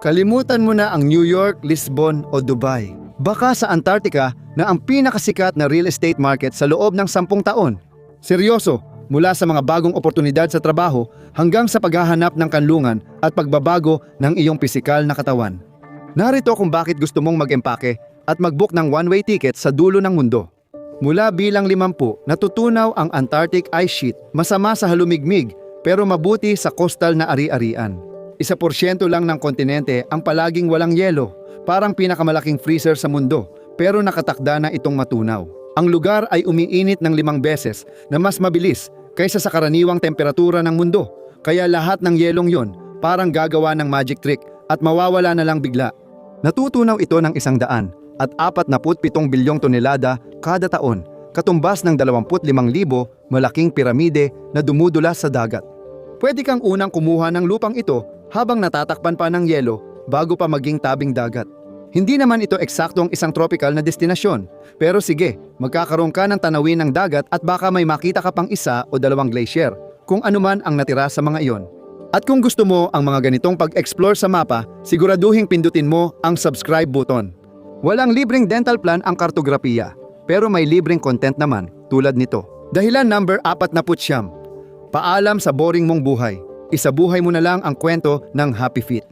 Kalimutan mo na ang New York, Lisbon o Dubai. Baka sa Antarctica na ang pinakasikat na real estate market sa loob ng 10 taon. Seryoso, mula sa mga bagong oportunidad sa trabaho hanggang sa paghahanap ng kanlungan at pagbabago ng iyong pisikal na katawan. Narito kung bakit gusto mong mag-empake at mag-book ng one-way ticket sa dulo ng mundo. Mula bilang 50, natutunaw ang Antarctic ice sheet, masama sa halumigmig pero mabuti sa coastal na ari-arian. 1% lang ng kontinente ang palaging walang yelo, parang pinakamalaking freezer sa mundo, pero nakatakda na itong matunaw. Ang lugar ay umiinit ng 5 beses na mas mabilis kaysa sa karaniwang temperatura ng mundo, kaya lahat ng yelong yon parang gagawa ng magic trick at mawawala na lang bigla. Natutunaw ito ng 100 at 47 bilyong tonelada kada taon, katumbas ng 25,000 malaking piramide na dumudulas sa dagat. Pwede kang unang kumuha ng lupang ito habang natatakpan pa ng yelo bago pa maging tabing dagat. Hindi naman ito eksaktong isang tropical na destinasyon, pero sige, magkakaroon ka ng tanawin ng dagat at baka may makita ka pang 1 o 2 glacier, kung anuman ang natira sa mga iyon. At kung gusto mo ang mga ganitong pag-explore sa mapa, siguraduhing pindutin mo ang subscribe button. Walang libreng dental plan ang kartografiya, pero may libreng content naman tulad nito. Dahilan number 49. Paalam sa boring mong buhay. Isabuhay mo na lang ang kwento ng Happy Feet.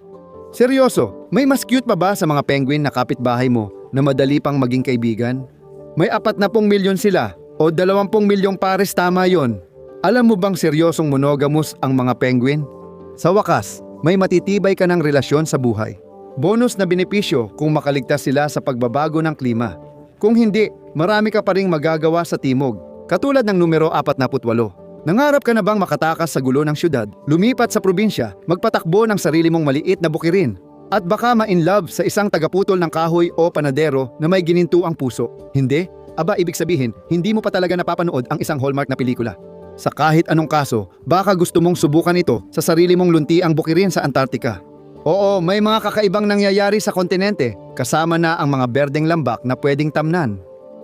Seryoso, may mas cute pa ba sa mga penguin na kapitbahay mo na madali pang maging kaibigan? May 40 milyon sila o 20 milyong pares, tama yon. Alam mo bang seryosong monogamous ang mga penguin? Sa wakas, may matitibay ka ng relasyon sa buhay. Bonus na benepisyo kung makaligtas sila sa pagbabago ng klima. Kung hindi, marami ka pa ring magagawa sa timog, katulad ng numero 48. Nangarap ka na bang makatakas sa gulo ng syudad, lumipat sa probinsya, magpatakbo ng sarili mong maliit na bukirin, at baka ma-inlove sa isang tagaputol ng kahoy o panadero na may gininto ang puso? Hindi? Aba, ibig sabihin, hindi mo pa talaga napapanood ang isang Hallmark na pelikula. Sa kahit anong kaso, baka gusto mong subukan ito sa sarili mong lunti ang bukirin sa Antarctica. Oo, may mga kakaibang nangyayari sa kontinente, kasama na ang mga berdeng lambak na pwedeng tamnan.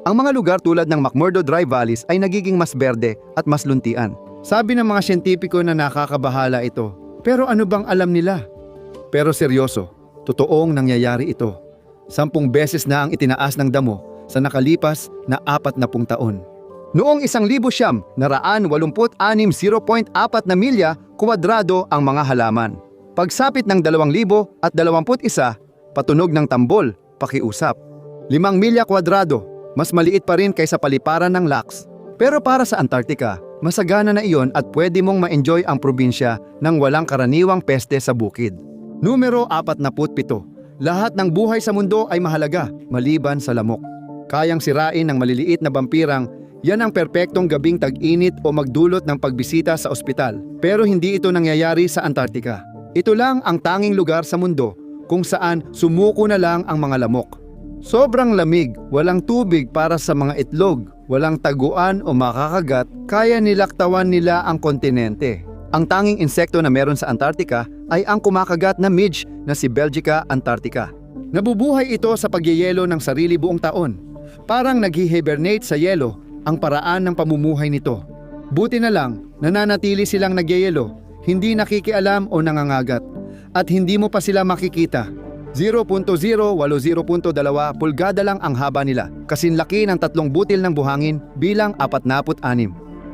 Ang mga lugar tulad ng McMurdo Dry Valleys ay nagiging mas berde at mas luntian. Sabi ng mga siyentipiko na nakakabahala ito. Pero ano bang alam nila? Pero seryoso, totoong nangyayari ito. 10 beses na ang itinaas ng damo sa nakalipas na 40 taon. Noong 1,186 0.4 na milya kwadrado ang mga halaman. Pagsapit ng 2021, patunog ng tambol, pakiusap. 5 milya kwadrado. Mas maliit pa rin kaysa paliparan ng lax. Pero para sa Antarctica, masagana na iyon at pwede mong ma-enjoy ang probinsya ng walang karaniwang peste sa bukid. Numero 47. Lahat ng buhay sa mundo ay mahalaga, maliban sa lamok. Kayang sirain ng maliliit na vampirang, yan ang perpektong gabing tag-init o magdulot ng pagbisita sa ospital. Pero hindi ito nangyayari sa Antarctica. Ito lang ang tanging lugar sa mundo kung saan sumuko na lang ang mga lamok. Sobrang lamig, walang tubig para sa mga itlog, walang taguan o makakagat, kaya nilaktawan nila ang kontinente. Ang tanging insekto na meron sa Antarctica ay ang kumakagat na midge na si Belgica antarctica. Nabubuhay ito sa pagyeyelo ng sarili buong taon. Parang nag-hibernate sa yelo ang paraan ng pamumuhay nito. Buti na lang, nananatili silang nagyeyelo, hindi nakikialam o nangangagat, at hindi mo pa sila makikita. 0.0 o 0.2 pulgada lang ang haba nila, kasinlaki ng 3 butil ng buhangin bilang 46.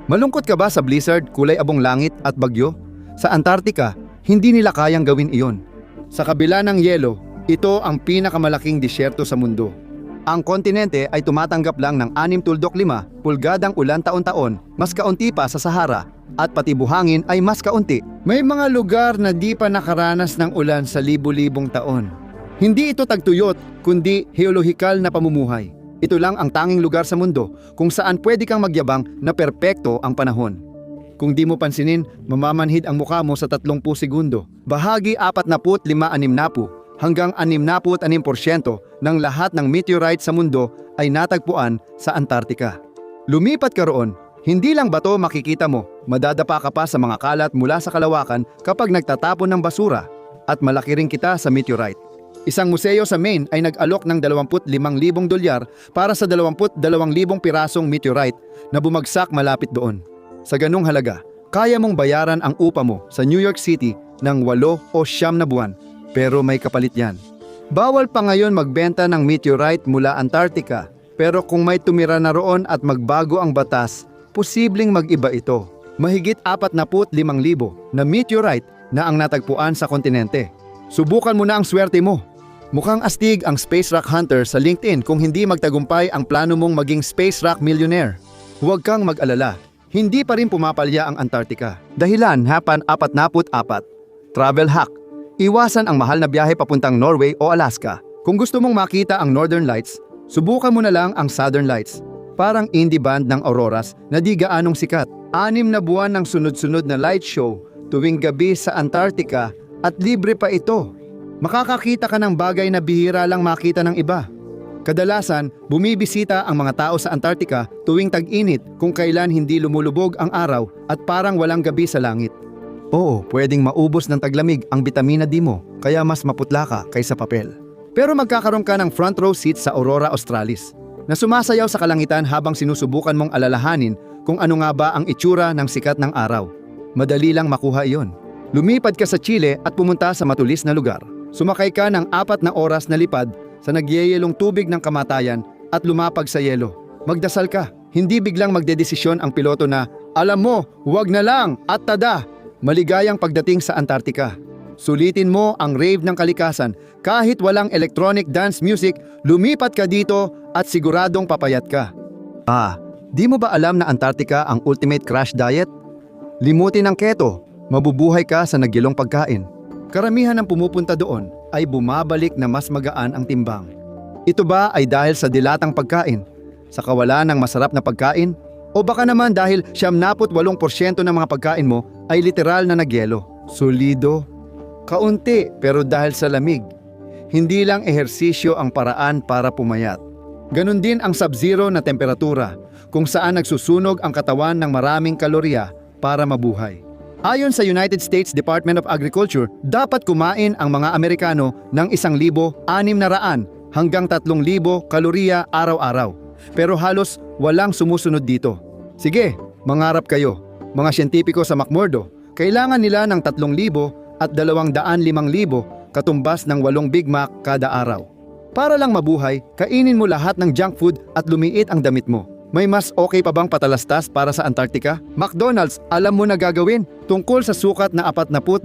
Malungkot ka ba sa blizzard, kulay abong langit at bagyo? Sa Antarctica, hindi nila kayang gawin iyon. Sa kabila ng yelo, ito ang pinakamalaking disyerto sa mundo. Ang kontinente ay tumatanggap lang ng 6.5 pulgadang ulan taon-taon, mas kaunti pa sa Sahara, at pati buhangin ay mas kaunti. May mga lugar na di pa nakaranas ng ulan sa libu-libong taon. Hindi ito tagtuyot, kundi geolohikal na pamumuhay. Ito lang ang tanging lugar sa mundo kung saan pwede kang magyabang na perpekto ang panahon. Kung di mo pansinin, mamamanhid ang mukha mo sa 30 segundo. Bahagi 45-60 hanggang 66% ng lahat ng meteorite sa mundo ay natagpuan sa Antarctica. Lumipat ka roon, hindi lang bato makikita mo, madadapa ka pa sa mga kalat mula sa kalawakan kapag nagtatapon ng basura, at malaki rin kita sa meteorite. Isang museo sa Maine ay nag-alok ng $25,000 para sa 22,000 pirasong meteorite na bumagsak malapit doon. Sa ganung halaga, kaya mong bayaran ang upa mo sa New York City ng 8 o 9 na buwan. Pero may kapalit yan. Bawal pa ngayon magbenta ng meteorite mula Antarctica. Pero kung may tumira na roon at magbago ang batas, posibleng mag-iba ito. Mahigit 45,000 na meteorite na ang natagpuan sa kontinente. Subukan mo na ang swerte mo. Mukhang astig ang Space Rock Hunter sa LinkedIn kung hindi magtagumpay ang plano mong maging Space Rock Millionaire. Huwag kang mag-alala. Hindi pa rin pumapalya ang Antarctica. Dahilan, Hapan 44. Travel hack. Iwasan ang mahal na biyahe papuntang Norway o Alaska. Kung gusto mong makita ang Northern Lights, subukan mo na lang ang Southern Lights. Parang indie band ng auroras na di gaanong sikat. 6 na buwan ng sunod-sunod na light show tuwing gabi sa Antarctica at libre pa ito. Makakakita ka ng bagay na bihira lang makita ng iba. Kadalasan, bumibisita ang mga tao sa Antarctica tuwing tag-init kung kailan hindi lumulubog ang araw at parang walang gabi sa langit. Oo, pwedeng maubos ng taglamig ang bitamina D mo, kaya mas maputla ka kaysa papel. Pero magkakaroon ka ng front row seat sa Aurora Australis, na sumasayaw sa kalangitan habang sinusubukan mong alalahanin kung ano nga ba ang itsura ng sikat ng araw. Madali lang makuha iyon. Lumipad ka sa Chile at pumunta sa matulis na lugar. Sumakay ka ng 4 na oras na lipad sa nagyeyelong tubig ng kamatayan at lumapag sa yelo. Magdasal ka. Hindi biglang magdedesisyon ang piloto na, alam mo, huwag na lang at tada. Maligayang pagdating sa Antarctica. Sulitin mo ang rave ng kalikasan. Kahit walang electronic dance music, lumipat ka dito at siguradong papayat ka. Di mo ba alam na Antarctica ang ultimate crash diet? Limutin ang keto. Mabubuhay ka sa nagyelong pagkain. Karamihan ng pumupunta doon ay bumabalik na mas magaan ang timbang. Ito ba ay dahil sa dilatang pagkain, sa kawalan ng masarap na pagkain, o baka naman dahil 78% ng mga pagkain mo ay literal na nagyelo? Solido? Kaunti pero dahil sa lamig. Hindi lang ehersisyo ang paraan para pumayat. Ganon din ang sub-zero na temperatura kung saan nagsusunog ang katawan ng maraming kalorya para mabuhay. Ayon sa United States Department of Agriculture, dapat kumain ang mga Amerikano ng 1,600 hanggang 3,000 kalorya araw-araw. Pero halos walang sumusunod dito. Sige, mangarap kayo. Mga siyentipiko sa McMurdo, kailangan nila ng 3,000 at 205,000 katumbas ng 8 Big Mac kada araw. Para lang mabuhay, kainin mo lahat ng junk food at lumiit ang damit mo. May mas okay pa bang patalastas para sa Antarctica? McDonald's, alam mo na gagawin. Tungkol sa sukat na 42,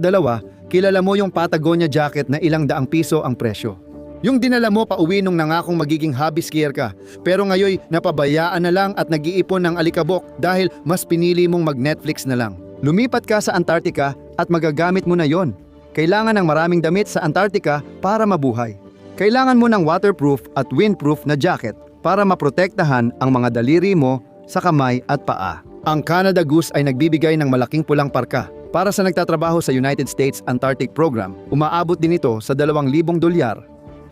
kilala mo yung Patagonia jacket na ₱100 ang presyo. Yung dinala mo pa uwi nung nangakong magiging hobby skier ka, pero ngayon napabayaan na lang at nag-iipon ng alikabok dahil mas pinili mong mag-Netflix na lang. Lumipat ka sa Antarctica at magagamit mo na yon. Kailangan ng maraming damit sa Antarctica para mabuhay. Kailangan mo ng waterproof at windproof na jacket para maprotektahan ang mga daliri mo sa kamay at paa. Ang Canada Goose ay nagbibigay ng malaking pulang parka. Para sa nagtatrabaho sa United States Antarctic Program, umaabot din ito sa $2,000.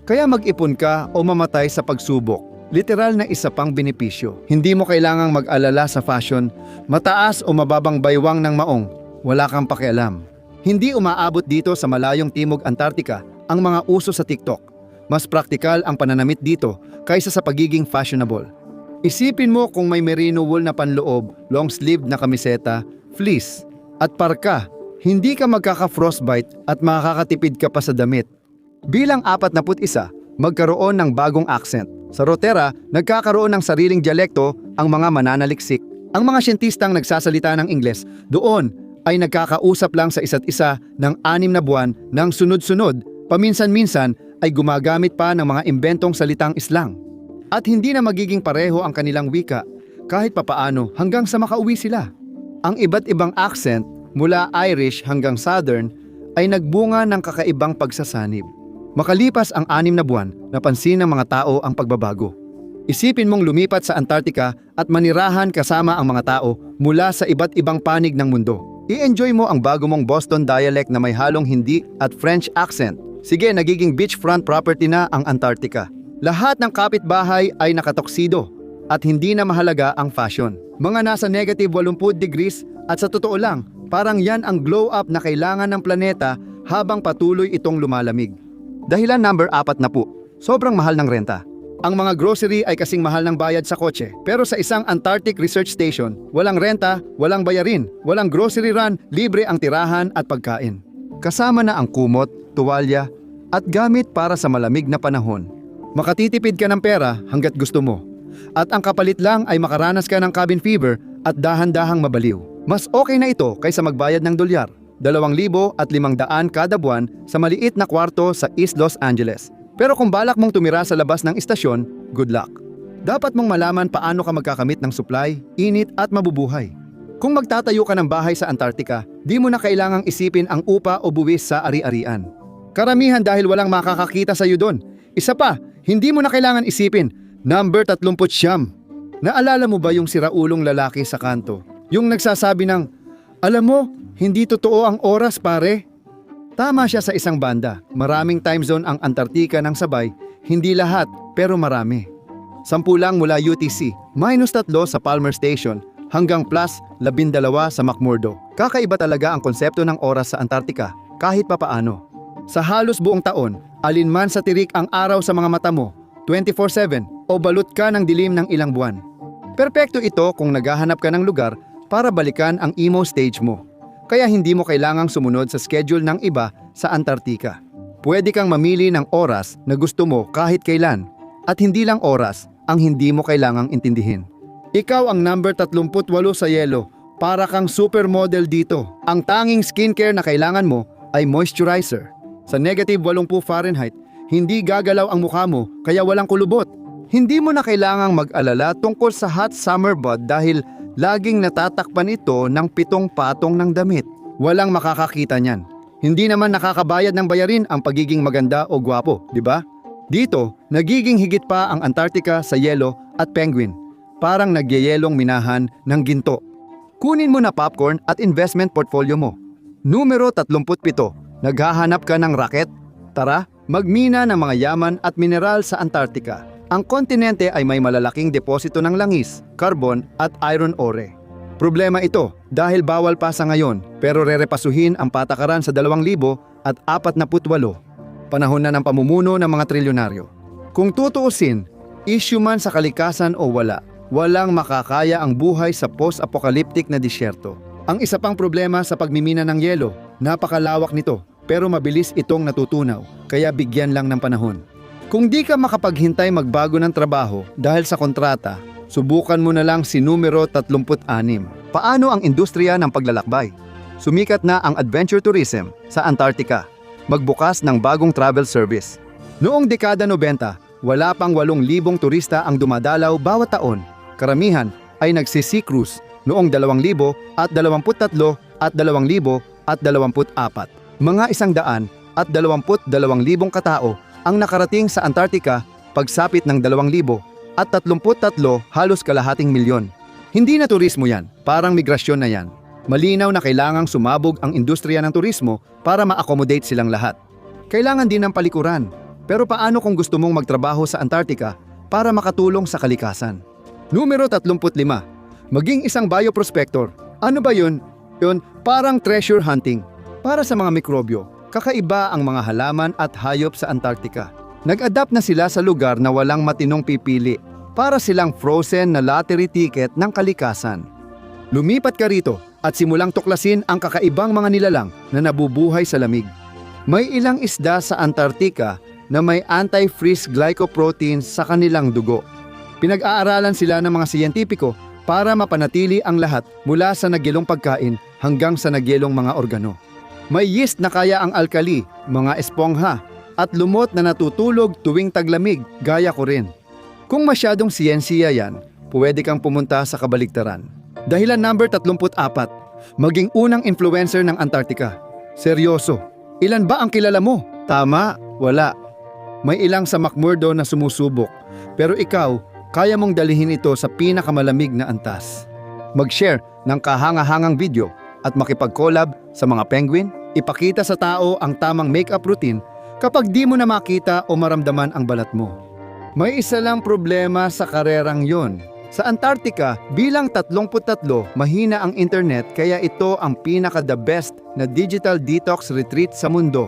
Kaya mag-ipon ka o mamatay sa pagsubok. Literal na isa pang benepisyo. Hindi mo kailangang mag-alala sa fashion, mataas o mababang baywang ng maong. Wala kang pakialam. Hindi umaabot dito sa malayong timog Antarctica ang mga uso sa TikTok. Mas praktikal ang pananamit dito kaysa sa pagiging fashionable. Isipin mo kung may merino wool na panloob, long-sleeved na kamiseta, fleece, at parka, hindi ka magkaka-frostbite at makakatipid ka pa sa damit. Bilang 41, magkaroon ng bagong accent. Sa Rotera, nagkakaroon ng sariling dialekto ang mga mananaliksik. Ang mga siyentistang nagsasalita ng Ingles doon ay nagkakausap lang sa isa't isa ng 6 na buwan ng sunod-sunod, paminsan-minsan ay gumagamit pa ng mga imbentong salitang islang. At hindi na magiging pareho ang kanilang wika kahit papaano hanggang sa makauwi sila. Ang iba't ibang accent mula Irish hanggang Southern ay nagbunga ng kakaibang pagsasanib. Makalipas ang 6 na buwan, napansin ng mga tao ang pagbabago. Isipin mong lumipat sa Antarctica at manirahan kasama ang mga tao mula sa iba't ibang panig ng mundo. I-enjoy mo ang bago mong Boston dialect na may halong Hindi at French accent. Sige, nagiging beachfront property na ang Antarctica. Lahat ng kapitbahay ay nakatoksido at hindi na mahalaga ang fashion. Mga nasa negative 80 degrees at sa totoo lang, parang yan ang glow up na kailangan ng planeta habang patuloy itong lumalamig. Dahilan number 4 na po, sobrang mahal ng renta. Ang mga grocery ay kasing mahal ng bayad sa kotse. Pero sa isang Antarctic Research Station, walang renta, walang bayarin, walang grocery run, libre ang tirahan at pagkain. Kasama na ang kumot, tuwalya, at gamit para sa malamig na panahon. Makatitipid ka ng pera hanggat gusto mo. At ang kapalit lang ay makaranas ka ng cabin fever at dahan-dahang mabaliw. Mas okay na ito kaysa magbayad ng dolyar, 2,500 kada buwan sa maliit na kwarto sa East Los Angeles. Pero kung balak mong tumira sa labas ng istasyon, good luck. Dapat mong malaman paano ka magkakamit ng supply, init at mabubuhay. Kung magtatayo ka ng bahay sa Antarctica, di mo na kailangang isipin ang upa o buwis sa ari-arian. Karamihan dahil walang makakakita sa iyo doon. Isa pa, hindi mo na kailangan isipin, number 39. Naalala mo ba yung siraulong lalaki sa kanto? Yung nagsasabi ng, alam mo, hindi totoo ang oras pare. Tama siya sa isang banda. Maraming time zone ang Antarctica ng sabay, hindi lahat pero marami. 10 lang mula UTC, -3 sa Palmer Station, hanggang +12 sa McMurdo. Kakaiba talaga ang konsepto ng oras sa Antarctica, kahit papaano. Sa halos buong taon, alinman sa tirik ang araw sa mga mata mo, 24/7 o balot ka ng dilim ng ilang buwan. Perpekto ito kung naghahanap ka ng lugar para balikan ang emo stage mo. Kaya hindi mo kailangang sumunod sa schedule ng iba sa Antarctica. Pwede kang mamili ng oras na gusto mo kahit kailan, at hindi lang oras ang hindi mo kailangang intindihin. Ikaw ang number 38 sa yelo, para kang supermodel dito. Ang tanging skincare na kailangan mo ay moisturizer. Sa -80 Fahrenheit, hindi gagalaw ang mukha mo kaya walang kulubot. Hindi mo na kailangang mag-alala tungkol sa hot summer bod dahil laging natatakpan ito ng 7 patong ng damit. Walang makakakita niyan. Hindi naman nakakabayad ng bayarin ang pagiging maganda o gwapo, di ba? Dito, nagiging higit pa ang Antarctica sa yelo at penguin. Parang nagyayelong minahan ng ginto. Kunin mo na popcorn at investment portfolio mo. Numero 37. Naghahanap ka ng raket? Tara, magmina ng mga yaman at mineral sa Antarctica. Ang kontinente ay may malalaking deposito ng langis, carbon at iron ore. Problema ito dahil bawal pa sa ngayon pero rerepasuhin ang patakaran sa 2048. Panahon na ng pamumuno ng mga trilyonaryo. Kung tutuusin, issue man sa kalikasan o wala, walang makakaya ang buhay sa post-apocalyptic na disyerto. Ang isa pang problema sa pagmimina ng yelo, napakalawak nito pero mabilis itong natutunaw kaya bigyan lang ng panahon. Kung di ka makapaghintay magbago ng trabaho dahil sa kontrata, subukan mo na lang si numero 36. Paano ang industriya ng paglalakbay? Sumikat na ang adventure tourism sa Antarctica. Magbukas ng bagong travel service. Noong dekada 90, wala pang 8,000 turista ang dumadalaw bawat taon. Karamihan ay nagsi-sea cruise noong 2023 at 2024. Mga 122,000 katao ang nakarating sa Antarctica pagsapit ng 2033 halos kalahating milyon. Hindi na turismo yan, parang migrasyon na yan. Malinaw na kailangang sumabog ang industriya ng turismo para ma-accommodate silang lahat. Kailangan din ng palikuran. Pero paano kung gusto mong magtrabaho sa Antarctica para makatulong sa kalikasan? Numero 35. Maging isang bioprospector. Ano ba yun? Yun, parang treasure hunting. Para sa mga mikrobyo, kakaiba ang mga halaman at hayop sa Antarctica. Nag-adapt na sila sa lugar na walang matinong pipili. Para silang frozen na lottery ticket ng kalikasan. Lumipat ka rito at simulang tuklasin ang kakaibang mga nilalang na nabubuhay sa lamig. May ilang isda sa Antarctica na may anti-freeze glycoproteins sa kanilang dugo. Pinag-aaralan sila ng mga siyentipiko para mapanatili ang lahat mula sa nagyelong pagkain hanggang sa nagyelong mga organo. May yeast na kaya ang alkali, mga espongha, at lumot na natutulog tuwing taglamig, gaya ko rin. Kung masyadong siyensiya yan, pwede kang pumunta sa kabaligtaran. Dahilan number 34, maging unang influencer ng Antarctica. Seryoso, ilan ba ang kilala mo? Tama, wala. May ilang sa McMurdo na sumusubok, pero ikaw, kaya mong dalhin ito sa pinakamalamig na antas. Mag-share ng kahanga-hangang video at makipag-collab sa mga penguin, ipakita sa tao ang tamang makeup routine kapag di mo na makita o maramdaman ang balat mo. May isa lang problema sa karerang yon. Sa Antarctica, bilang 33, mahina ang internet kaya ito ang pinaka-the best na digital detox retreat sa mundo.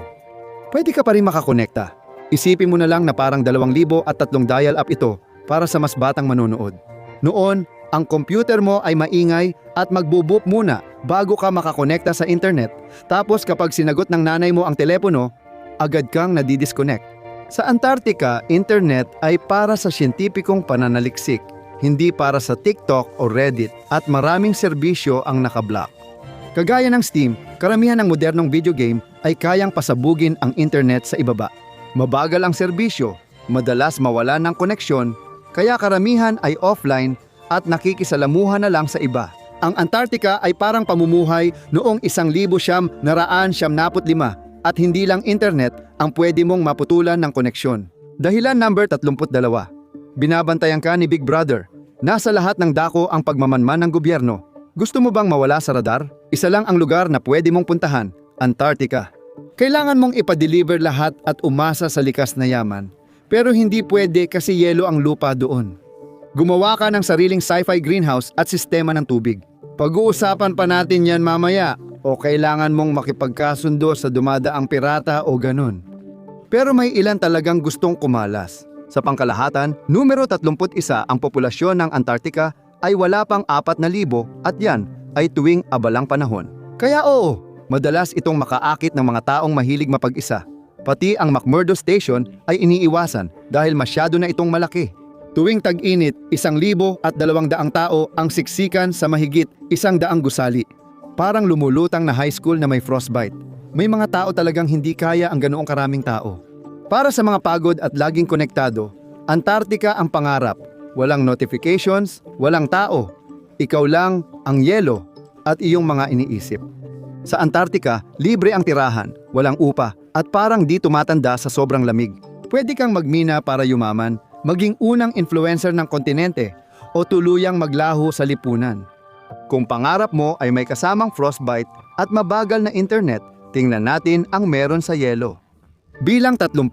Pwede ka pa rin makakonekta. Isipin mo na lang na parang 2,003 dial-up ito para sa mas batang manonood. Noon, ang computer mo ay maingay at magbubup muna bago ka makakonekta sa internet. Tapos kapag sinagot ng nanay mo ang telepono, agad kang nadidisconnect. Sa Antarctica, internet ay para sa siyentipikong pananaliksik, hindi para sa TikTok o Reddit, at maraming serbisyo ang nakablock. Kagaya ng Steam, karamihan ng modernong video game ay kayang pasabugin ang internet sa ibaba. Mabagal ang serbisyo, madalas mawala ng koneksyon, kaya karamihan ay offline at nakikisalamuhan na lang sa iba. Ang Antarctica ay parang pamumuhay noong 1975 at hindi lang internet ang pwede mong maputulan ng koneksyon. Dahilan number 32. Binabantayan ka ni Big Brother. Nasa lahat ng dako ang pagmamanman ng gobyerno. Gusto mo bang mawala sa radar? Isa lang ang lugar na pwede mong puntahan, Antarctica. Kailangan mong ipa-deliver lahat at umasa sa likas na yaman. Pero hindi pwede kasi yelo ang lupa doon. Gumawa ka ng sariling sci-fi greenhouse at sistema ng tubig. Pag-uusapan pa natin yan mamaya, o kailangan mong makipagkasundo sa dumadaang pirata o ganun. Pero may ilan talagang gustong kumalas. Sa pangkalahatan, numero 31 ang populasyon ng Antarctica ay wala pang 4,000 at yan ay tuwing abalang panahon. Kaya oo, madalas itong makaakit ng mga taong mahilig mapag-isa. Pati ang McMurdo Station ay iniiwasan dahil masyado na itong malaki. Tuwing tag-init, 1,200 tao ang siksikan sa mahigit 100 gusali. Parang lumulutang na high school na may frostbite. May mga tao talagang hindi kaya ang ganoong karaming tao. Para sa mga pagod at laging konektado, Antarctica ang pangarap. Walang notifications, walang tao. Ikaw lang, ang yelo, at iyong mga iniisip. Sa Antarctica, libre ang tirahan, walang upa, at parang di tumatanda sa sobrang lamig. Pwede kang magmina para yumaman, maging unang influencer ng kontinente, o tuluyang maglaho sa lipunan. Kung pangarap mo ay may kasamang frostbite at mabagal na internet, tingnan natin ang meron sa yelo. Bilang 30,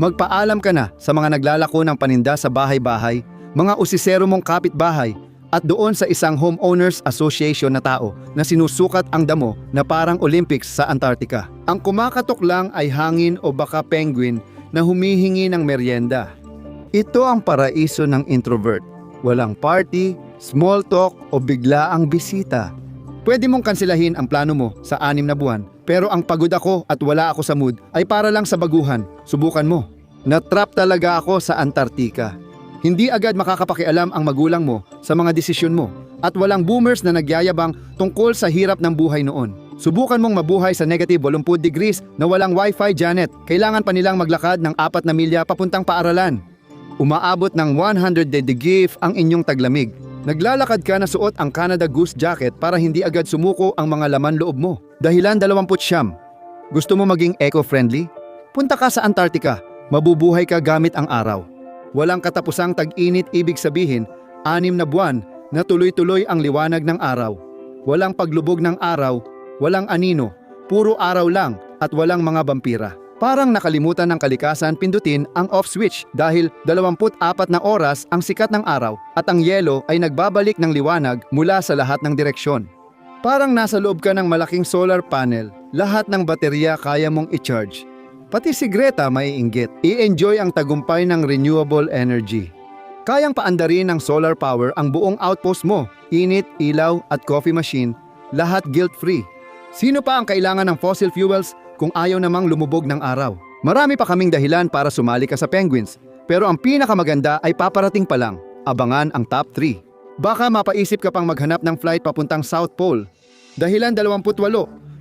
magpaalam ka na sa mga naglalako ng paninda sa bahay-bahay, mga usisero mong kapitbahay, at doon sa isang homeowners association na tao na sinusukat ang damo na parang Olympics sa Antarctica. Ang kumakatok lang ay hangin o baka penguin na humihingi ng merienda. Ito ang paraiso ng introvert. Walang party, small talk o biglaang bisita. Pwede mong kansilahin ang plano mo sa 6 na buwan, pero ang pagod ako at wala ako sa mood ay para lang sa baguhan. Subukan mo. Natrap talaga ako sa Antarctica. Hindi agad makakapakialam ang magulang mo sa mga desisyon mo at walang boomers na nagyayabang tungkol sa hirap ng buhay noon. Subukan mong mabuhay sa negative 80 degrees na walang wifi, Janet. Kailangan pa nilang maglakad ng 4 na milya papuntang paaralan. Umaabot ng 100 degree ang inyong taglamig. Naglalakad ka na suot ang Canada Goose jacket para hindi agad sumuko ang mga laman loob mo. Dahilan 29. Gusto mo maging eco-friendly? Punta ka sa Antarctica. Mabubuhay ka gamit ang araw. Walang katapusang tag-init, ibig sabihin 6 na buwan na tuloy-tuloy ang liwanag ng araw. Walang paglubog ng araw, walang anino, puro araw lang at walang mga vampira. Parang nakalimutan ng kalikasan pindutin ang off switch dahil 24 na oras ang sikat ng araw at ang yelo ay nagbabalik ng liwanag mula sa lahat ng direksyon. Parang nasa loob ka ng malaking solar panel, lahat ng baterya kaya mong i-charge. Pati si Greta may inggit. I-enjoy ang tagumpay ng renewable energy. Kayang paandarin ng solar power ang buong outpost mo, init, ilaw at coffee machine, lahat guilt-free. Sino pa ang kailangan ng fossil fuels kung ayaw namang lumubog ng araw? Marami pa kaming dahilan para sumali ka sa Penguins, pero ang pinakamaganda ay paparating pa lang. Abangan ang top 3. Baka mapaisip ka pang maghanap ng flight papuntang South Pole. Dahilan 28,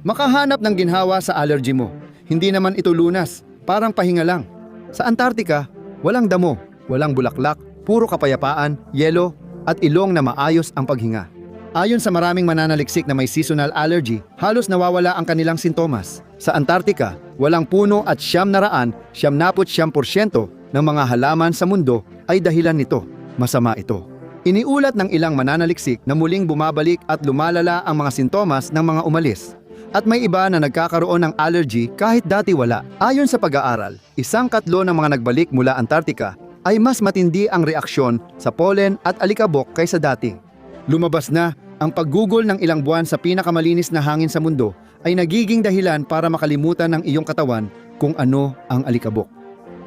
makahanap ng ginhawa sa allergy mo. Hindi naman ito lunas, parang pahinga lang. Sa Antarctica, walang damo, walang bulaklak, puro kapayapaan, yelo, at ilong na maayos ang paghinga. Ayon sa maraming mananaliksik na may seasonal allergy, halos nawawala ang kanilang sintomas. Sa Antarctica, walang puno at 99% ng mga halaman sa mundo ay dahilan nito. Masama ito. Iniulat ng ilang mananaliksik na muling bumabalik at lumalala ang mga sintomas ng mga umalis. At may iba na nagkakaroon ng allergy kahit dati wala. Ayon sa pag-aaral, 1/3 ng mga nagbalik mula Antarctica ay mas matindi ang reaksyon sa pollen at alikabok kaysa dati. Lumabas na ang paggugol ng ilang buwan sa pinakamalinis na hangin sa mundo ay nagiging dahilan para makalimutan ng iyong katawan kung ano ang alikabok.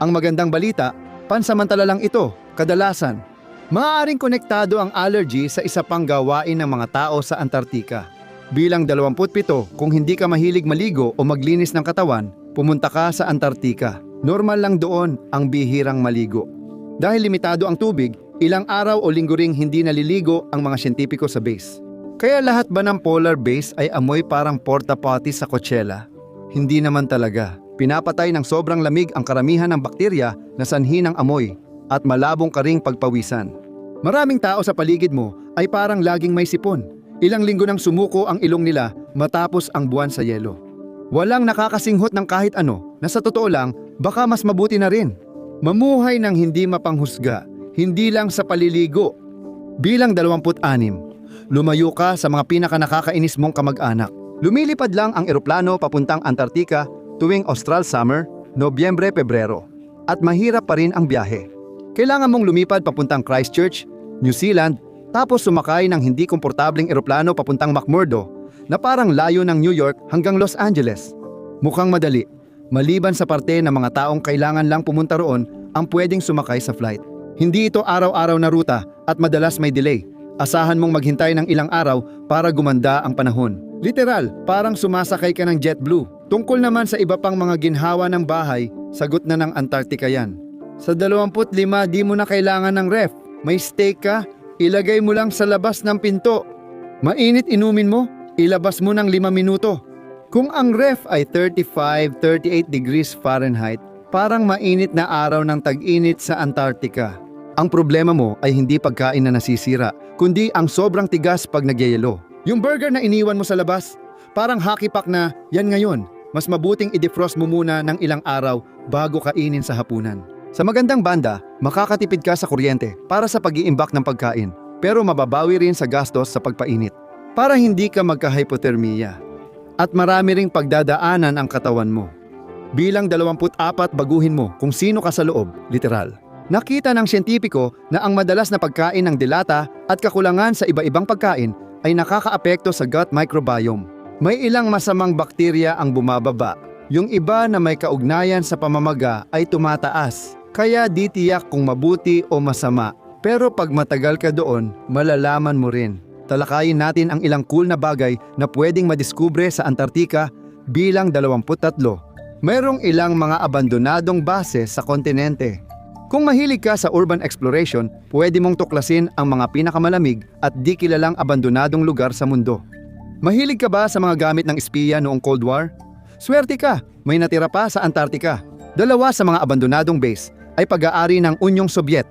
Ang magandang balita, pansamantala lang ito, kadalasan. Maaaring konektado ang allergy sa isa pang gawain ng mga tao sa Antarctica. Bilang 27, kung hindi ka mahilig maligo o maglinis ng katawan, pumunta ka sa Antarctica. Normal lang doon ang bihirang maligo. Dahil limitado ang tubig, ilang araw o linggo ring hindi naliligo ang mga siyentipiko sa base. Kaya lahat ba ng polar base ay amoy parang porta potty sa Coachella? Hindi naman talaga. Pinapatay ng sobrang lamig ang karamihan ng bakterya na sanhi ng amoy at malabong ka ring pagpawisan. Maraming tao sa paligid mo ay parang laging may sipon. Ilang linggo nang sumuko ang ilong nila matapos ang buwan sa yelo. Walang nakakasinghot ng kahit ano na sa totoo lang baka mas mabuti na rin. Mamuhay ng hindi mapanghusga, hindi lang sa paliligo. Bilang 26, lumayo ka sa mga pinakanakakainis mong kamag-anak. Lumilipad lang ang eroplano papuntang Antarctica tuwing Austral Summer, Nobyembre-Pebrero. At mahirap pa rin ang biyahe. Kailangan mong lumipad papuntang Christchurch, New Zealand, tapos sumakay ng hindi komportableng eroplano papuntang McMurdo na parang layo ng New York hanggang Los Angeles. Mukhang madali. Maliban sa parte ng mga taong kailangan lang pumunta roon ang pwedeng sumakay sa flight. Hindi ito araw-araw na ruta at madalas may delay. Asahan mong maghintay ng ilang araw para gumanda ang panahon. Literal, parang sumasakay ka ng JetBlue. Tungkol naman sa iba pang mga ginhawa ng bahay, sagot na ng Antarctica yan. Sa 25, di mo na kailangan ng ref. May steak ka, ilagay mo lang sa labas ng pinto. Mainit inumin mo, ilabas mo ng 5 minuto. Kung ang ref ay 35-38 degrees Fahrenheit, parang mainit na araw ng tag-init sa Antarctica. Ang problema mo ay hindi pagkain na nasisira, kundi ang sobrang tigas pag nagyayelo. Yung burger na iniwan mo sa labas, parang hockey puck na yan ngayon. Mas mabuting i-defrost mo muna ng ilang araw bago kainin sa hapunan. Sa magandang banda, makakatipid ka sa kuryente para sa pag-iimbak ng pagkain, pero mababawi rin sa gastos sa pagpainit para hindi ka magka-hypothermia. At marami ring pagdadaanan ang katawan mo. Bilang 24, baguhin mo kung sino ka sa loob, literal. Nakita ng siyentipiko na ang madalas na pagkain ng dilata at kakulangan sa iba-ibang pagkain ay nakakaapekto sa gut microbiome. May ilang masamang bakterya ang bumababa. Yung iba na may kaugnayan sa pamamaga ay tumataas. Kaya di tiyak kung mabuti o masama. Pero pag matagal ka doon, malalaman mo rin. Talakayin natin ang ilang cool na bagay na pwedeng madiskubre sa Antarctica bilang 23. Mayroong ilang mga abandonadong base sa kontinente. Kung mahilig ka sa urban exploration, pwede mong tuklasin ang mga pinakamalamig at di kilalang abandonadong lugar sa mundo. Mahilig ka ba sa mga gamit ng espiya noong Cold War? Swerte ka, may natira pa sa Antarctica. 2 sa mga abandonadong base ay pag-aari ng Unyong Sobyet,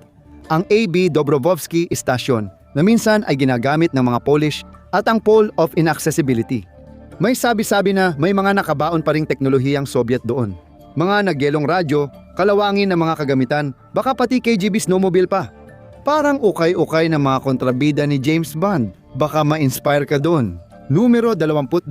ang A.B. Dobrovolsky Station, na minsan ay ginagamit ng mga Polish at ang Pole of Inaccessibility. May sabi-sabi na may mga nakabaon pa ring teknolohiyang Soviet doon. Mga nagyelong radyo, kalawangin ng mga kagamitan, baka pati KGB snowmobile pa. Parang ukay-ukay ng mga kontrabida ni James Bond. Baka ma-inspire ka doon. Numero 22.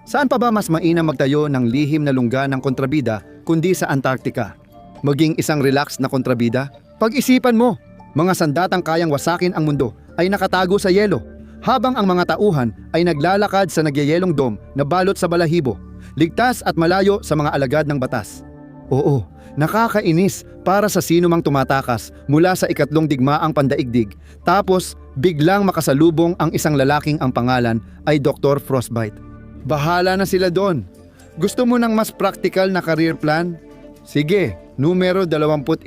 Saan pa ba mas mainam magtayo ng lihim na lungga ng kontrabida kundi sa Antarctica? Maging isang relaxed na kontrabida? Pag-isipan mo, mga sandatang kayang wasakin ang mundo ay nakatago sa yelo, habang ang mga tauhan ay naglalakad sa nagyayelong dome na balot sa balahibo, ligtas at malayo sa mga alagad ng batas. Oo, nakakainis para sa sino mang tumatakas mula sa ikatlong digmaang pandaigdig, tapos biglang makasalubong ang isang lalaking ang pangalan ay Dr. Frostbite. Bahala na sila doon. Gusto mo ng mas practical na career plan? Sige, numero 21.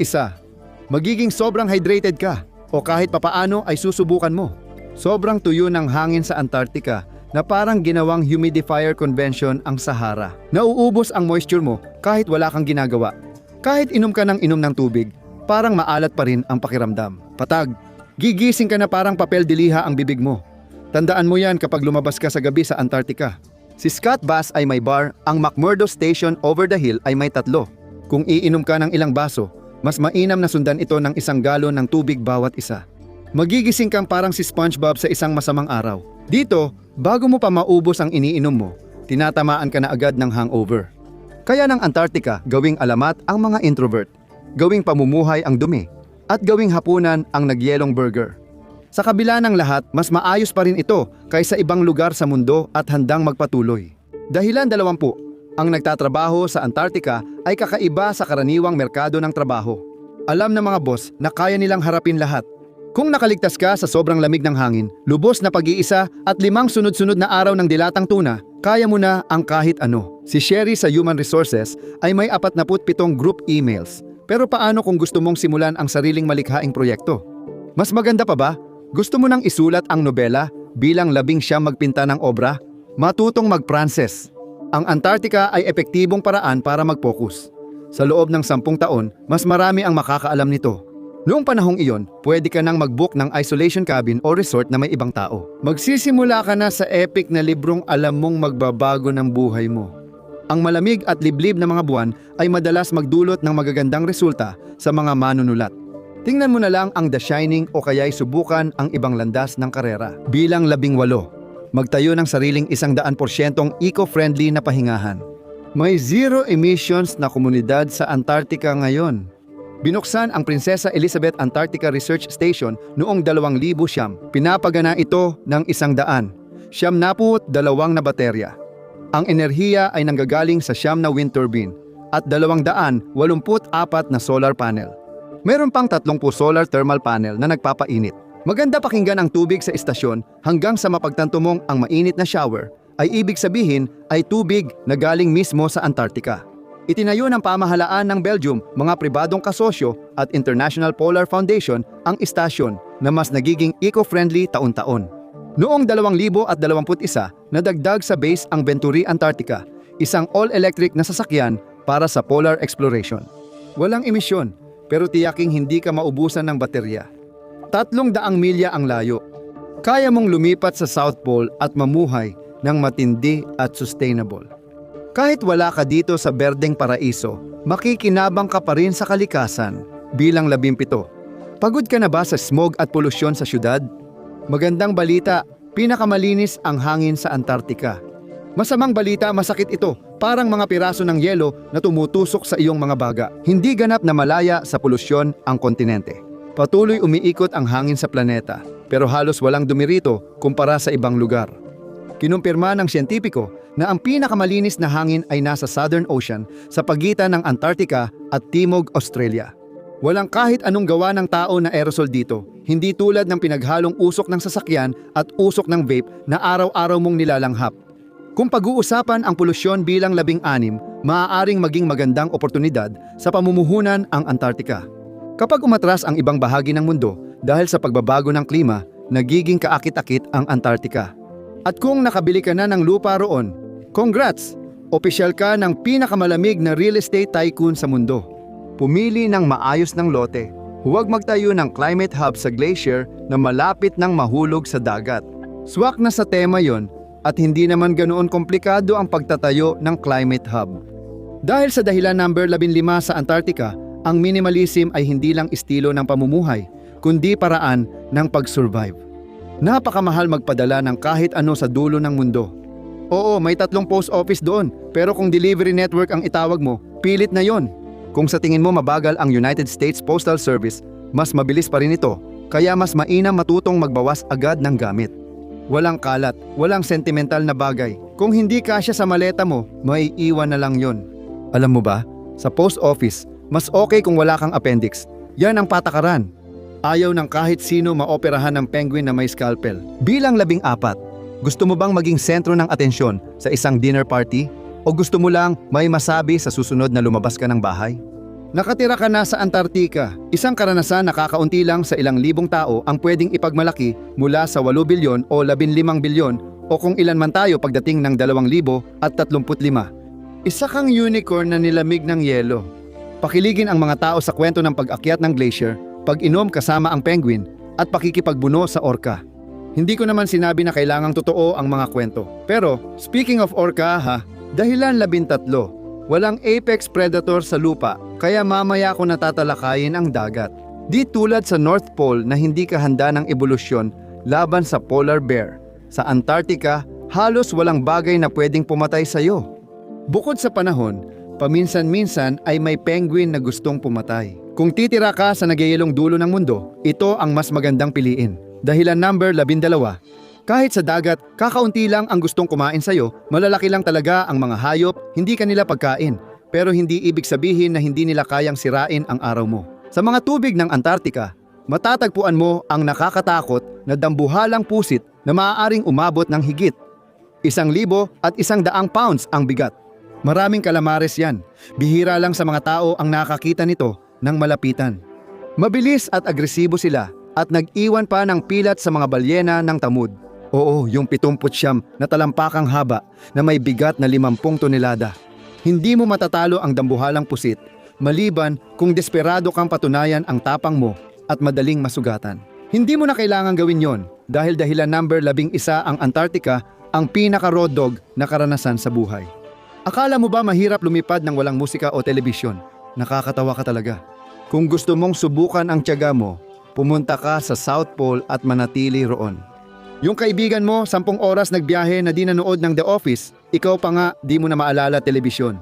Magiging sobrang hydrated ka o kahit papaano ay susubukan mo. Sobrang tuyo ng hangin sa Antarctica na parang ginawang humidifier convention ang Sahara. Nauubos ang moisture mo kahit wala kang ginagawa. Kahit inom ka ng inom ng tubig, parang maalat pa rin ang pakiramdam. Patag, gigising ka na parang papel diliha ang bibig mo. Tandaan mo yan kapag lumabas ka sa gabi sa Antarctica. Si Scott Bass ay may bar, ang McMurdo Station over the hill ay may 3. Kung iinom ka ng ilang baso, mas mainam na sundan ito ng 1 galon ng tubig bawat isa. Magigising kang parang si SpongeBob sa isang masamang araw. Dito, bago mo pa maubos ang iniinom mo, tinatamaan ka na agad ng hangover. Kaya ng Antarctica, gawing alamat ang mga introvert, gawing pamumuhay ang dumi, at gawing hapunan ang nagyelong burger. Sa kabila ng lahat, mas maayos pa rin ito kaysa ibang lugar sa mundo at handang magpatuloy. Dahilan 20, ang nagtatrabaho sa Antarctica ay kakaiba sa karaniwang merkado ng trabaho. Alam ng mga boss na kaya nilang harapin lahat. Kung nakaligtas ka sa sobrang lamig ng hangin, lubos na pag-iisa at 5 sunod-sunod na araw ng dilatang tuna, kaya mo na ang kahit ano. Si Sherry sa Human Resources ay may 47 group emails. Pero paano kung gusto mong simulan ang sariling malikhaing proyekto? Mas maganda pa ba? Gusto mo nang isulat ang nobela bilang 19 magpinta ng obra? Matutong mag-Pranses. Ang Antarctica ay epektibong paraan para mag-focus. Sa loob ng 10 taon, mas marami ang makakaalam nito. Noong panahong iyon, pwede ka nang mag-book ng isolation cabin o resort na may ibang tao. Magsisimula ka na sa epic na librong alam mong magbabago ng buhay mo. Ang malamig at liblib na mga buwan ay madalas magdulot ng magagandang resulta sa mga manunulat. Tingnan mo na lang ang The Shining o kaya'y subukan ang ibang landas ng karera. Bilang 18, magtayo ng sariling 100% eco-friendly na pahingahan. May zero emissions na komunidad sa Antarctica ngayon. Binuksan ang Prinsesa Elizabeth Antarctica Research Station noong 2000. Pinapagana ito ng 100. 92 na baterya. Ang enerhiya ay nanggagaling sa 9 na wind turbine at 284 na solar panel. Meron pang 30 solar thermal panel na nagpapainit. Maganda pakinggan ang tubig sa istasyon hanggang sa mapagtanto mong ang mainit na shower ay ibig sabihin ay tubig na galing mismo sa Antarctica. Itinayo ng pamahalaan ng Belgium, mga pribadong kasosyo at International Polar Foundation ang istasyon na mas nagiging eco-friendly taon-taon. Noong 2021, nadagdag sa base ang Venturi Antarctica, isang all-electric na sasakyan para sa polar exploration. Walang emisyon, pero tiyaking hindi ka maubusan ng baterya. 300 milya ang layo. Kaya mong lumipat sa South Pole at mamuhay ng matindi at sustainable. Kahit wala ka dito sa berdeng paraiso, makikinabang ka pa rin sa kalikasan. Bilang 17. Pagod ka na ba sa smog at polusyon sa syudad? Magandang balita, pinakamalinis ang hangin sa Antarctica. Masamang balita, masakit ito, parang mga piraso ng yelo na tumutusok sa iyong mga baga. Hindi ganap na malaya sa polusyon ang kontinente. Patuloy umiikot ang hangin sa planeta, pero halos walang dumi rito kumpara sa ibang lugar. Kinumpirma ng siyentipiko na ang pinakamalinis na hangin ay nasa Southern Ocean sa pagitan ng Antarctica at Timog, Australia. Walang kahit anong gawa ng tao na aerosol dito, hindi tulad ng pinaghalong usok ng sasakyan at usok ng vape na araw-araw mong nilalanghap. Kung pag-uusapan ang polusyon bilang 16, maaaring maging magandang oportunidad sa pamumuhunan ang Antarctica. Kapag umatras ang ibang bahagi ng mundo dahil sa pagbabago ng klima, nagiging kaakit-akit ang Antarctica. At kung nakabili ka na ng lupa roon, congrats! Opisyal ka ng pinakamalamig na real estate tycoon sa mundo. Pumili ng maayos ng lote. Huwag magtayo ng climate hub sa glacier na malapit ng mahulog sa dagat. Swak na sa tema yon at hindi naman ganoon komplikado ang pagtatayo ng climate hub. Dahil sa dahilan number 15 sa Antarctica, ang minimalism ay hindi lang estilo ng pamumuhay, kundi paraan ng pag-survive. Napakamahal magpadala ng kahit ano sa dulo ng mundo. Oo, may 3 post office doon, pero kung delivery network ang itawag mo, pilit na yon. Kung sa tingin mo mabagal ang United States Postal Service, mas mabilis pa rin ito, kaya mas mainam matutong magbawas agad ng gamit. Walang kalat, walang sentimental na bagay. Kung hindi kasya sa maleta mo, may iwan na lang yon. Alam mo ba, sa post office, mas okay kung wala kang appendix. Yan ang patakaran. Ayaw ng kahit sino maoperahan ng penguin na may scalpel. Bilang 14, gusto mo bang maging sentro ng atensyon sa isang dinner party? O gusto mo lang may masabi sa susunod na lumabas ka ng bahay? Nakatira ka na sa Antarctica, isang karanasan na kakaunti lang sa ilang libong tao ang pwedeng ipagmalaki mula sa 8 bilyon o 15 bilyon o kung ilan man tayo pagdating ng 2035. Isa kang unicorn na nilamig ng yelo. Pakiligin ang mga tao sa kwento ng pag-akyat ng glacier, pag-inom kasama ang penguin, at pakikipagbuno sa orca. Hindi ko naman sinabi na kailangang totoo ang mga kwento. Pero, speaking of orca dahilan 13, walang apex predator sa lupa, kaya mamaya ko natatalakayin ang dagat. Di tulad sa North Pole na hindi ka handa ng ebolusyon laban sa polar bear. Sa Antarctica, halos walang bagay na pwedeng pumatay sa iyo. Bukod sa panahon, paminsan-minsan ay may penguin na gustong pumatay. Kung titira ka sa nagyayelong dulo ng mundo, ito ang mas magandang piliin. Dahilan number 12. Kahit sa dagat, kakaunti lang ang gustong kumain sa'yo, malalaki lang talaga ang mga hayop, hindi kanila pagkain. Pero hindi ibig sabihin na hindi nila kayang sirain ang araw mo. Sa mga tubig ng Antarctica, matatagpuan mo ang nakakatakot na dambuhalang pusit na maaaring umabot ng higit 1,100 pounds ang bigat. Maraming kalamares yan. Bihira lang sa mga tao ang nakakita nito ng malapitan. Mabilis at agresibo sila at nag-iwan pa ng pilat sa mga balyena ng tamud. Oo, yung 79 na talampakang haba na may bigat na 50 tonelada. Hindi mo matatalo ang dambuhalang pusit maliban kung desperado kang patunayan ang tapang mo at madaling masugatan. Hindi mo na kailangan gawin yon dahil dahilan number 11 ang Antarctica ang pinaka-road dog na karanasan sa buhay. Akala mo ba mahirap lumipad ng walang musika o telebisyon? Nakakatawa ka talaga. Kung gusto mong subukan ang tiyaga mo, pumunta ka sa South Pole at manatili roon. Yung kaibigan mo, 10 oras nagbiyahe na di nanood ng The Office, ikaw pa nga di mo na maalala telebisyon.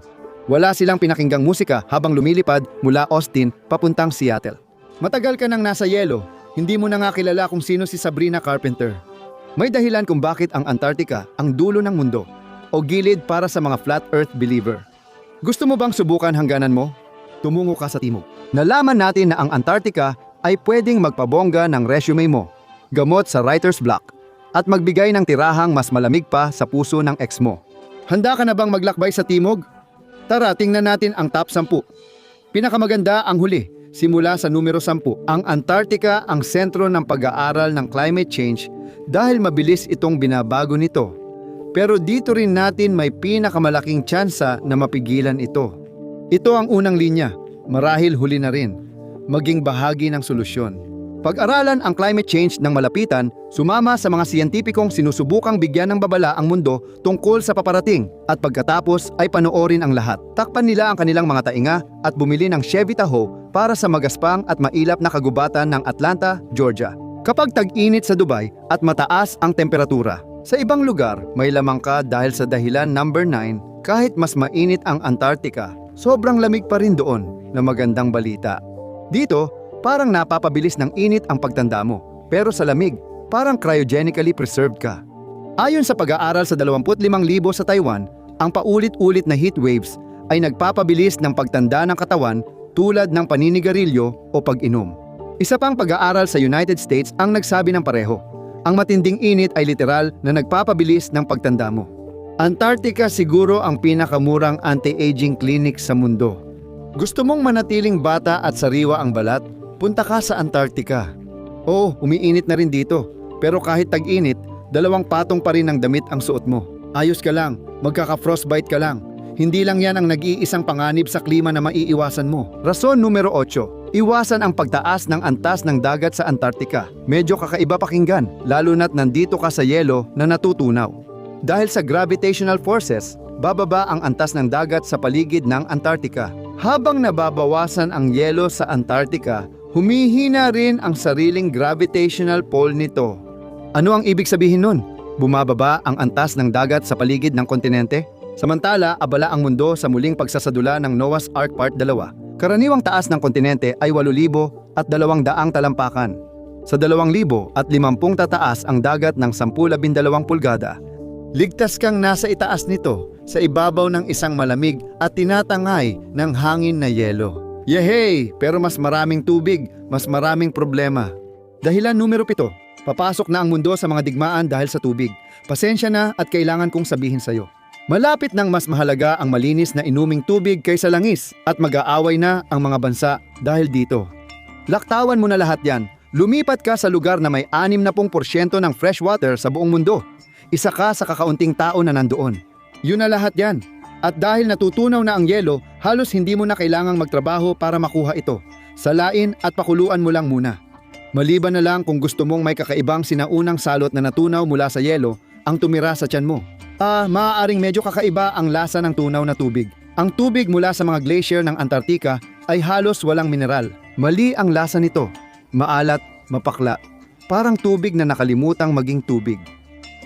Wala silang pinakinggang musika habang lumilipad mula Austin papuntang Seattle. Matagal ka nang nasa yelo, hindi mo na nga kilala kung sino si Sabrina Carpenter. May dahilan kung bakit ang Antarctica ang dulo ng mundo o gilid para sa mga flat earth believer. Gusto mo bang subukan hangganan mo? Tumungo ka sa timog. Nalaman natin na ang Antarctica ay pwedeng magpabongga ng resume mo, gamot sa writer's block, at magbigay ng tirahang mas malamig pa sa puso ng ex mo. Handa ka na bang maglakbay sa timog? Tara, tingnan natin ang top 10. Pinakamaganda ang huli. Simula sa numero 10, ang Antarctica ang sentro ng pag-aaral ng climate change dahil mabilis itong binabago nito. Pero dito rin natin may pinakamalaking tsansa na mapigilan ito. Ito ang unang linya, marahil huli na rin, maging bahagi ng solusyon. Pag-aralan ang climate change ng malapitan, sumama sa mga siyentipikong sinusubukang bigyan ng babala ang mundo tungkol sa paparating at pagkatapos ay panoorin ang lahat. Takpan nila ang kanilang mga tainga at bumili ng Chevy Tahoe para sa magaspang at mailap na kagubatan ng Atlanta, Georgia. Kapag tag-init sa Dubai at mataas ang temperatura, sa ibang lugar may lamang ka dahil sa dahilan number 9, kahit mas mainit ang Antarctica, sobrang lamig pa rin doon na magandang balita. Dito, parang napapabilis ng init ang pagtanda mo, pero sa lamig, parang cryogenically preserved ka. Ayon sa pag-aaral sa 25,000 sa Taiwan, ang paulit-ulit na heat waves ay nagpapabilis ng pagtanda ng katawan tulad ng paninigarilyo o pag-inom. Isa pang pag-aaral sa United States ang nagsabi ng pareho. Ang matinding init ay literal na nagpapabilis ng pagtanda mo. Antarctica siguro ang pinakamurang anti-aging clinic sa mundo. Gusto mong manatiling bata at sariwa ang balat? Punta ka sa Antarctica. Oo, umiinit na rin dito. Pero kahit tag-init, 2 patong pa rin ng damit ang suot mo. Ayos ka lang, magkaka-frostbite ka lang. Hindi lang yan ang nag-iisang panganib sa klima na maiiwasan mo. Rason numero 8. Iwasan ang pagtaas ng antas ng dagat sa Antarctica. Medyo kakaiba pakinggan, lalo na't nandito ka sa yelo na natutunaw. Dahil sa gravitational forces, bababa ang antas ng dagat sa paligid ng Antarctica. Habang nababawasan ang yelo sa Antarctica, humihina rin ang sariling gravitational pull nito. Ano ang ibig sabihin nun? Bumababa ang antas ng dagat sa paligid ng kontinente? Samantala, abala ang mundo sa muling pagsasadula ng Noah's Ark Part 2. Karaniwang taas ng kontinente ay 8,200 talampakan. Sa 2,050 tataas ang dagat ng 10-12 pulgada. Ligtas kang nasa itaas nito, sa ibabaw ng isang malamig at tinatangay ng hangin na yelo. Yehey! Pero mas maraming tubig, mas maraming problema. Dahilan numero 7, papasok na ang mundo sa mga digmaan dahil sa tubig. Pasensya na at kailangan kong sabihin sa'yo. Malapit nang mas mahalaga ang malinis na inuming tubig kaysa langis at mag-aaway na ang mga bansa dahil dito. Laktawan mo na lahat yan. Lumipat ka sa lugar na may 60% ng fresh water sa buong mundo. Isa ka sa kakaunting tao na nandoon. Yun na lahat yan. At dahil natutunaw na ang yelo, halos hindi mo na kailangang magtrabaho para makuha ito. Salain at pakuluan mo lang muna. Maliban na lang kung gusto mong may kakaibang sinaunang salot na natunaw mula sa yelo ang tumira sa tiyan mo. Maaaring medyo kakaiba ang lasa ng tunaw na tubig. Ang tubig mula sa mga glacier ng Antarctica ay halos walang mineral. Mali ang lasa nito. Maalat, mapakla. Parang tubig na nakalimutang maging tubig.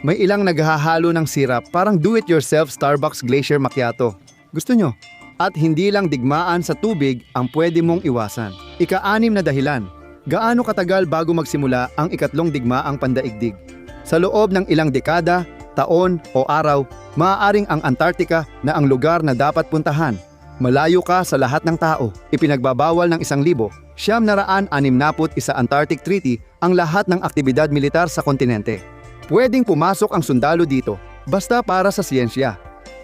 May ilang naghahalo ng sirap, parang do-it-yourself Starbucks Glacier Macchiato. Gusto nyo? At hindi lang digmaan sa tubig ang pwede mong iwasan. Ika-6 na dahilan. Gaano katagal bago magsimula ang ikatlong digmaang pandaigdig? Sa loob ng ilang dekada, taon o araw, maaaring ang Antarctica na ang lugar na dapat puntahan. Malayo ka sa lahat ng tao. Ipinagbabawal ng 1,961 Antarctic Treaty ang lahat ng aktibidad militar sa kontinente. Pwedeng pumasok ang sundalo dito, basta para sa siyensya.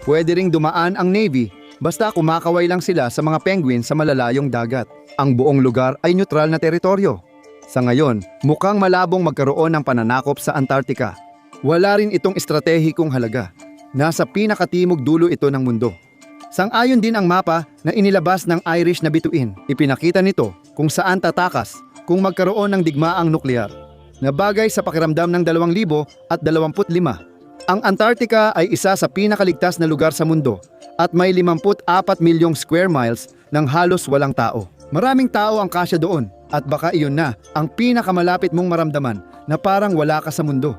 Pwede ring dumaan ang Navy, basta kumakaway lang sila sa mga penguin sa malalayong dagat. Ang buong lugar ay neutral na teritoryo. Sa ngayon, mukhang malabong magkaroon ng pananakop sa Antarctica. Wala rin itong estratehikong halaga. Nasa pinakatimog dulo ito ng mundo. Sang-ayon din ang mapa na inilabas ng Irish na bituin. Ipinakita nito kung saan tatakas kung magkaroon ng digmaang nuklear, na bagay sa pakiramdam ng 2025. Ang Antarctica ay isa sa pinakaligtas na lugar sa mundo at may 54 milyong square miles ng halos walang tao. Maraming tao ang kasya doon at baka iyon na ang pinakamalapit mong maramdaman na parang wala ka sa mundo.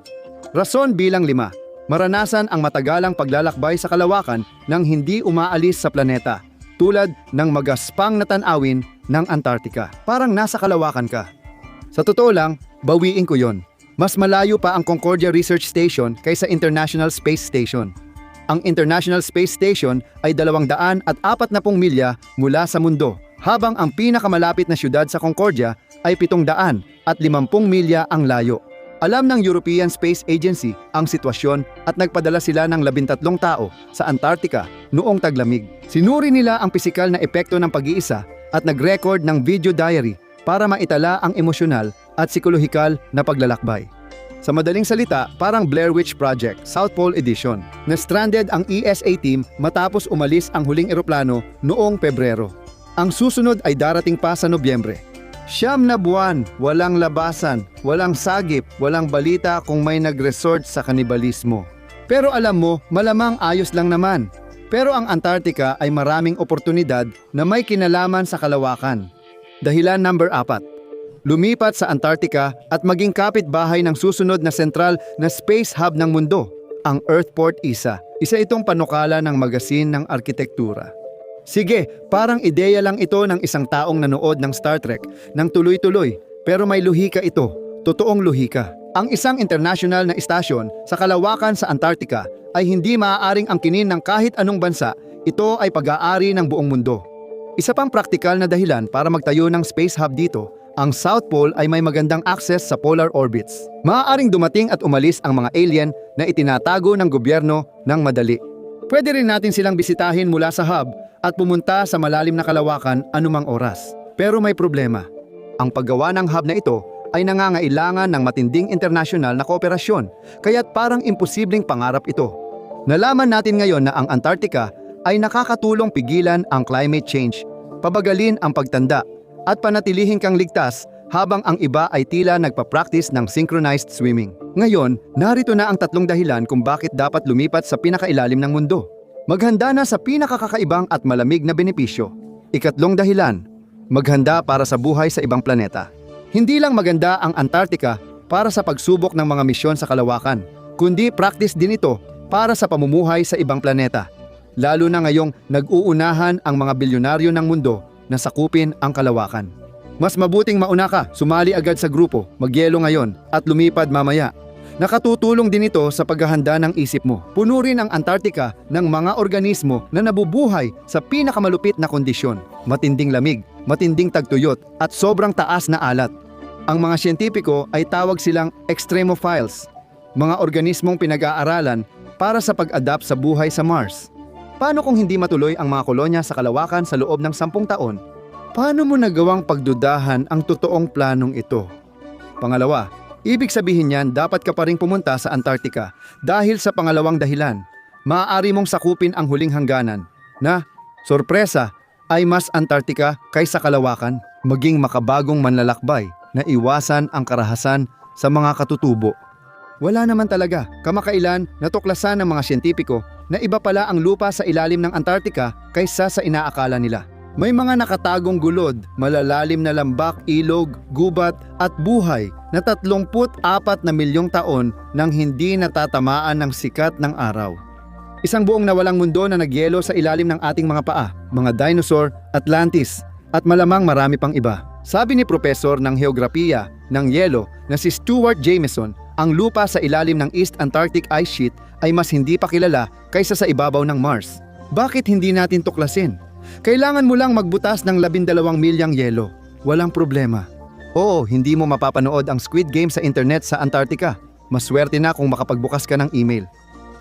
Rason bilang 5. Maranasan ang matagalang paglalakbay sa kalawakan nang hindi umaalis sa planeta, tulad ng magaspang na tanawin ng Antarctica. Parang nasa kalawakan ka. Sa totoo lang, bawiin ko yon. Mas malayo pa ang Concordia Research Station kaysa International Space Station. Ang International Space Station ay 240 milya mula sa mundo, habang ang pinakamalapit na syudad sa Concordia ay 750 milya ang layo. Alam ng European Space Agency ang sitwasyon at nagpadala sila ng 13 tao sa Antarctica noong taglamig. Sinuri nila ang pisikal na epekto ng pag-iisa at nag-record ng video diary para maitala ang emosyonal at psikolohikal na paglalakbay. Sa madaling salita, parang Blair Witch Project, South Pole Edition, na stranded ang ESA team matapos umalis ang huling eroplano noong Pebrero. Ang susunod ay darating pa sa Nobyembre. 9 na buwan, walang labasan, walang sagip, walang balita kung may nag-resort sa kanibalismo. Pero alam mo, malamang ayos lang naman. Pero ang Antarctica ay maraming oportunidad na may kinalaman sa kalawakan. Dahilan number 4. Lumipat sa Antarctica at maging kapitbahay ng susunod na sentral na space hub ng mundo, ang Earthport ESA. Isa itong panukala ng magasin ng arkitektura. Sige, parang ideya lang ito ng isang taong nanood ng Star Trek ng tuloy-tuloy, pero may luhika ito, totoong luhika. Ang isang international na istasyon sa kalawakan sa Antarctica ay hindi maaaring angkinin ng kahit anong bansa. Ito ay pag-aari ng buong mundo. Isa pang praktikal na dahilan para magtayo ng space hub dito, ang South Pole ay may magandang access sa polar orbits. Maaaring dumating at umalis ang mga alien na itinatago ng gobyerno ng madali. Pwede rin natin silang bisitahin mula sa hub at pumunta sa malalim na kalawakan anumang oras. Pero may problema. Ang paggawa ng hub na ito ay nangangailangan ng matinding internasyonal na kooperasyon, kaya't parang imposibleng pangarap ito. Nalaman natin ngayon na ang Antarctica ay nakakatulong pigilan ang climate change, pabagalin ang pagtanda, at panatilihing kang ligtas habang ang iba ay tila nagpa-practice ng synchronized swimming. Ngayon, narito na ang 3 dahilan kung bakit dapat lumipat sa pinakailalim ng mundo. Maghanda na sa pinakakakaibang at malamig na benepisyo. 4 dahilan, maghanda para sa buhay sa ibang planeta. Hindi lang maganda ang Antarctica para sa pagsubok ng mga misyon sa kalawakan, kundi practice din ito para sa pamumuhay sa ibang planeta. Lalo na ngayong nag-uunahan ang mga bilyonaryo ng mundo na sakupin ang kalawakan. Mas mabuting mauna ka, sumali agad sa grupo, magyelo ngayon at lumipad mamaya. Nakatutulong din ito sa paghahanda ng isip mo. Puno rin ang Antarctica ng mga organismo na nabubuhay sa pinakamalupit na kondisyon. Matinding lamig, matinding tagtuyot at sobrang taas na alat. Ang mga siyentipiko ay tawag silang extremophiles, mga organismong pinag-aaralan para sa pag-adapt sa buhay sa Mars. Paano kung hindi matuloy ang mga kolonya sa kalawakan sa loob ng 10 taon? Paano mo nagawang pagdudahan ang totoong planong ito? Pangalawa, ibig sabihin niyan dapat ka pa ring pumunta sa Antarctica dahil sa pangalawang dahilan. Maaari mong sakupin ang huling hangganan na, sorpresa, ay mas Antarctica kaysa kalawakan. Maging makabagong manlalakbay na iwasan ang karahasan sa mga katutubo. Wala naman talaga, kamakailan natuklasan ng mga siyentipiko na iba pala ang lupa sa ilalim ng Antarctica kaysa sa inaakala nila. May mga nakatagong gulod, malalalim na lambak, ilog, gubat at buhay na 34 na milyong taon nang hindi natatamaan ng sikat ng araw. Isang buong nawalang mundo na nagyelo sa ilalim ng ating mga paa, mga dinosaur, Atlantis, at malamang marami pang iba. Sabi ni Profesor ng Heograpiya ng Yelo na si Stuart Jameson, ang lupa sa ilalim ng East Antarctic Ice Sheet ay mas hindi pa kilala kaysa sa ibabaw ng Mars. Bakit hindi natin tuklasin? Kailangan mo lang magbutas ng 12 milyang yelo. Walang problema. Oo, hindi mo mapapanood ang Squid Game sa internet sa Antarctica. Maswerte na kung makapagbukas ka ng email.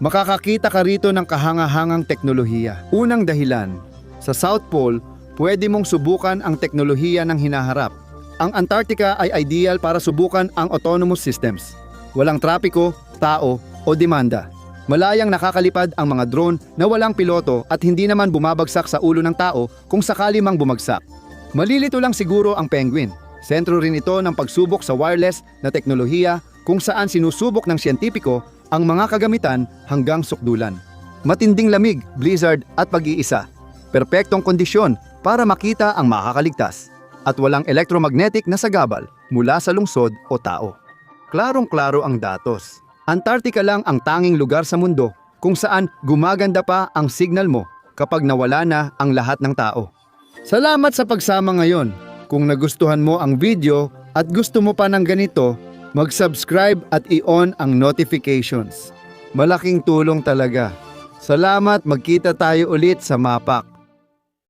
Makakakita ka rito ng kahangahangang teknolohiya. Unang dahilan, sa South Pole, pwede mong subukan ang teknolohiya ng hinaharap. Ang Antarctica ay ideal para subukan ang autonomous systems. Walang trapiko, tao o demanda. Malayang nakakalipad ang mga drone na walang piloto at hindi naman bumabagsak sa ulo ng tao kung sakali mang bumagsak. Malilito lang siguro ang Penguin. Sentro rin ito ng pagsubok sa wireless na teknolohiya kung saan sinusubok ng siyentipiko ang mga kagamitan hanggang sukdulan. Matinding lamig, blizzard at pag-iisa. Perpektong kondisyon para makita ang makakaligtas. At walang electromagnetic na sagabal mula sa lungsod o tao. Klarong-klaro ang datos. Antarctica lang ang tanging lugar sa mundo kung saan gumaganda pa ang signal mo kapag nawala na ang lahat ng tao. Salamat sa pagsama ngayon. Kung nagustuhan mo ang video at gusto mo pa ng ganito, mag-subscribe at i-on ang notifications. Malaking tulong talaga. Salamat, magkita tayo ulit sa Mapak.